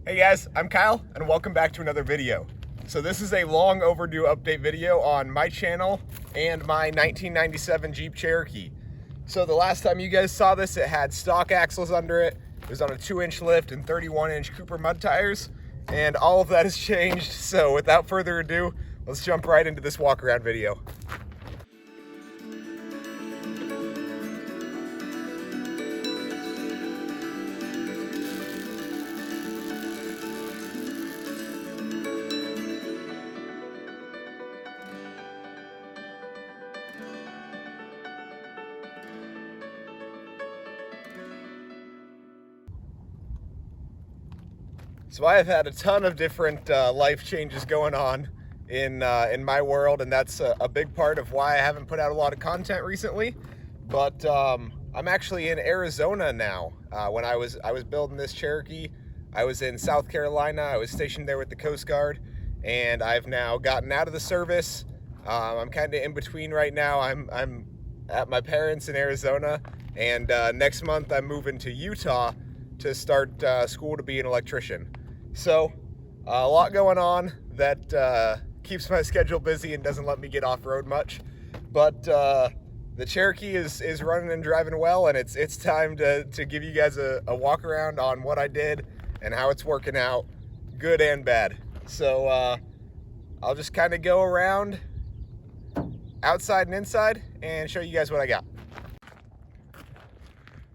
Hey guys, I'm Kyle and welcome back to another video. So this is a long overdue update video on my channel and my 1997 Jeep Cherokee. So the last time you guys saw this, it had stock axles under it. It was on a 2-inch lift and 31-inch Cooper mud tires, and all of that has changed. So without further ado, let's jump right into this walk around video. So I have had a ton of different life changes going on in my world, and that's a big part of why I haven't put out a lot of content recently. But I'm actually in Arizona now. When I was building this Cherokee, I was in South Carolina. I was stationed there with the Coast Guard, and I've now gotten out of the service. I'm kind of in between right now. I'm at my parents in Arizona, and next month I'm moving to Utah to start school to be an electrician. So a lot going on that keeps my schedule busy and doesn't let me get off-road much. But the Cherokee is running and driving well, and it's time to give you guys a walk around on what I did and how it's working out, good and bad. So I'll just kind of go around outside and inside and show you guys what I got.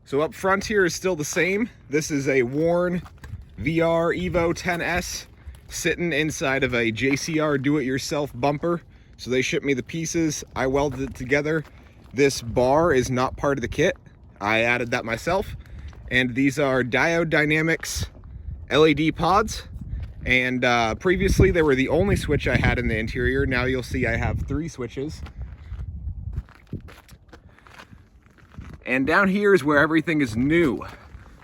So up front here is still the same. This is a worn VR Evo 10S sitting inside of a JCR do-it-yourself bumper. So they shipped me the pieces, I welded it together. This bar is not part of the kit. I added that myself. And these are Diode Dynamics LED pods. And previously they were the only switch I had in the interior. Now you'll see I have 3 switches. And down here is where everything is new.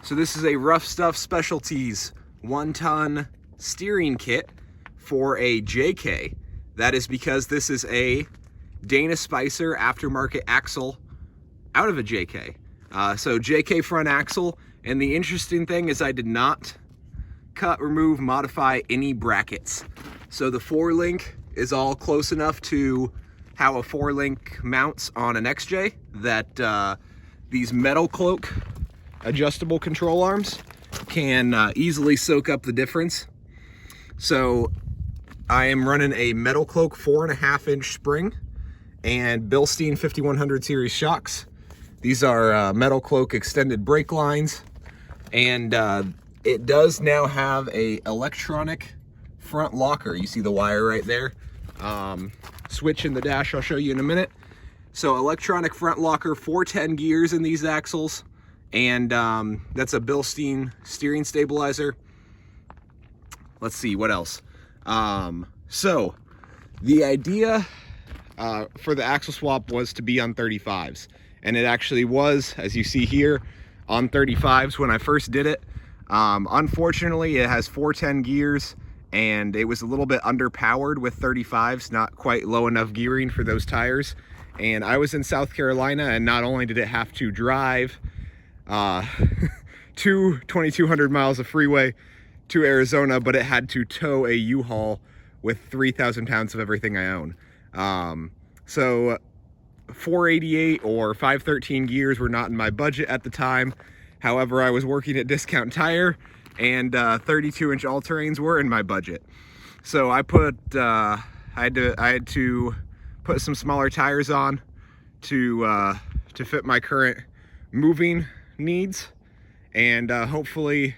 So this is a Rough Stuff Specialties 1-ton steering kit for a JK. That is because this is a Dana Spicer aftermarket axle out of a JK. So JK front axle, and the interesting thing is I did not cut, remove, modify any brackets. So the 4-link is all close enough to how a 4-link mounts on an XJ that these metal cloak adjustable control arms can easily soak up the difference. So I am running a metal cloak 4.5-inch spring and Bilstein 5100 series shocks. These are metal cloak extended brake lines, and it does now have a electronic front locker. You see the wire right there. Switch in the dash I'll show you in a minute. So electronic front locker, 410 gears in these axles, and that's a Bilstein steering stabilizer. Let's see what else. So the idea for the axle swap was to be on 35s, and it actually was, as you see here, on 35s when I first did it. Unfortunately, it has 410 gears, and it was a little bit underpowered with 35s, not quite low enough gearing for those tires. And I was in South Carolina, and not only did it have to drive 2,200 miles of freeway to Arizona, but it had to tow a U-Haul with 3,000 pounds of everything I own. So 488 or 513 gears were not in my budget at the time. However, I was working at Discount Tire, and 32-inch all-terrains were in my budget. So I had to put some smaller tires on to fit my current moving needs, and hopefully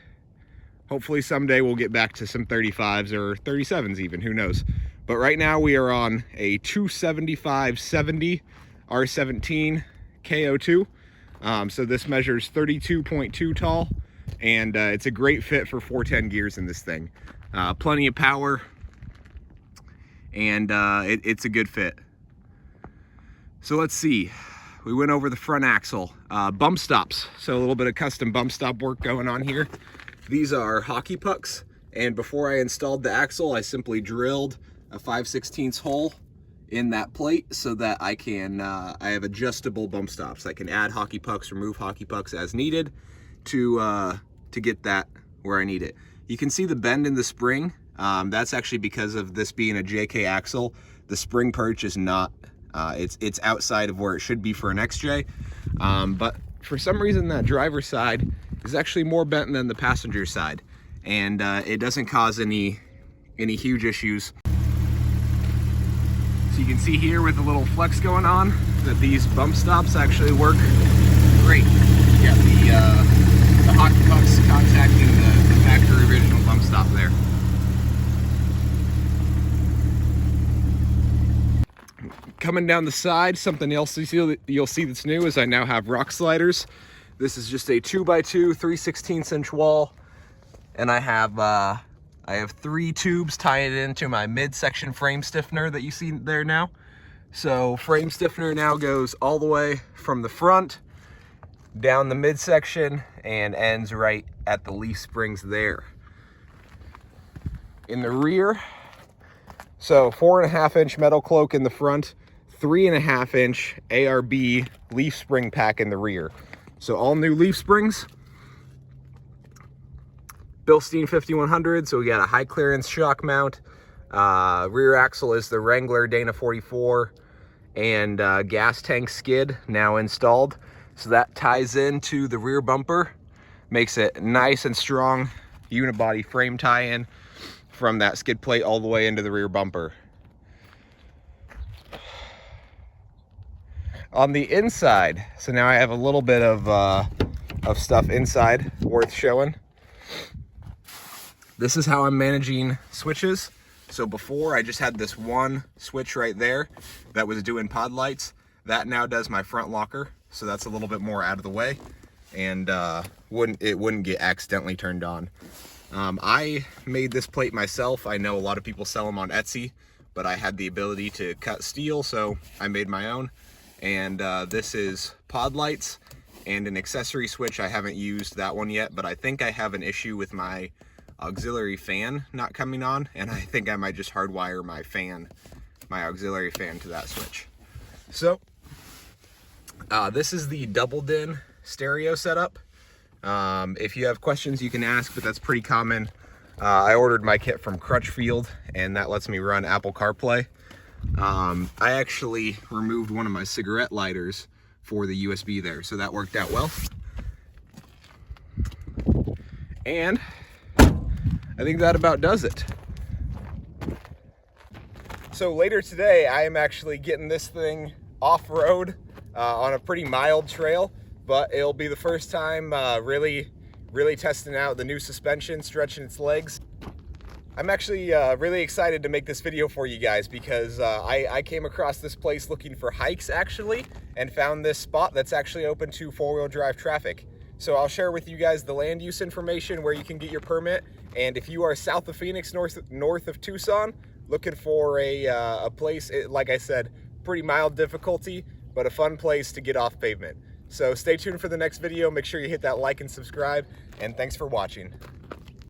someday we'll get back to some 35s or 37s even, who knows. But right now we are on a 275/70 R17 KO2. So this measures 32.2 tall, and it's a great fit for 410 gears in this thing. Plenty of power, and it's a good fit. So let's see, we went over the front axle. Bump stops, so a little bit of custom bump stop work going on here. These are hockey pucks, and before I installed the axle, I simply drilled a 5/16 hole in that plate so that I can, I have adjustable bump stops. I can add hockey pucks, remove hockey pucks as needed to get that where I need it. You can see the bend in the spring. That's actually because of this being a JK axle. The spring perch is not, it's outside of where it should be for an XJ. But for some reason that driver's side is actually more bent than the passenger side. And it doesn't cause any huge issues. So you can see here with the little flex going on that these bump stops actually work great. You got the hot pucks contacting the factory original bump stop there. Coming down the side, something else you'll see that's new is I now have rock sliders. This is just a 2x2 3/16" wall, and I have 3 tubes tying it into my midsection frame stiffener that you see there now. So frame stiffener now goes all the way from the front down the midsection and ends right at the leaf springs there. In the rear, so 4.5" metal cloak in the front, 3.5" ARB leaf spring pack in the rear. So all new leaf springs. Bilstein 5100, so we got a high clearance shock mount. Rear axle is the Wrangler Dana 44, and gas tank skid now installed. So that ties into the rear bumper, makes it nice and strong unibody frame tie-in from that skid plate all the way into the rear bumper. On the inside, so now I have a little bit of stuff inside worth showing. This is how I'm managing switches. So before I just had this one switch right there that was doing pod lights. That now does my front locker, so that's a little bit more out of the way, and it wouldn't get accidentally turned on. I made this plate myself. I know a lot of people sell them on Etsy, but I had the ability to cut steel, so I made my own. And this is pod lights and an accessory switch. I haven't used that one yet, but I think I have an issue with my auxiliary fan not coming on, and I think I might just hardwire my auxiliary fan to that switch. So this is the double din stereo setup. If you have questions you can ask, but that's pretty common. I ordered my kit from Crutchfield, and that lets me run Apple CarPlay. I actually removed one of my cigarette lighters for the USB there, so that worked out well. And I think that about does it. So later today, I am actually getting this thing off-road on a pretty mild trail, but it'll be the first time really testing out the new suspension, stretching its legs. I'm actually really excited to make this video for you guys because I came across this place looking for hikes actually, and found this spot that's actually open to four-wheel drive traffic. So I'll share with you guys the land use information where you can get your permit, and if you are south of Phoenix, north of Tucson, looking for a place, like I said, pretty mild difficulty, but a fun place to get off pavement. So stay tuned for the next video. Make sure you hit that like and subscribe, and thanks for watching.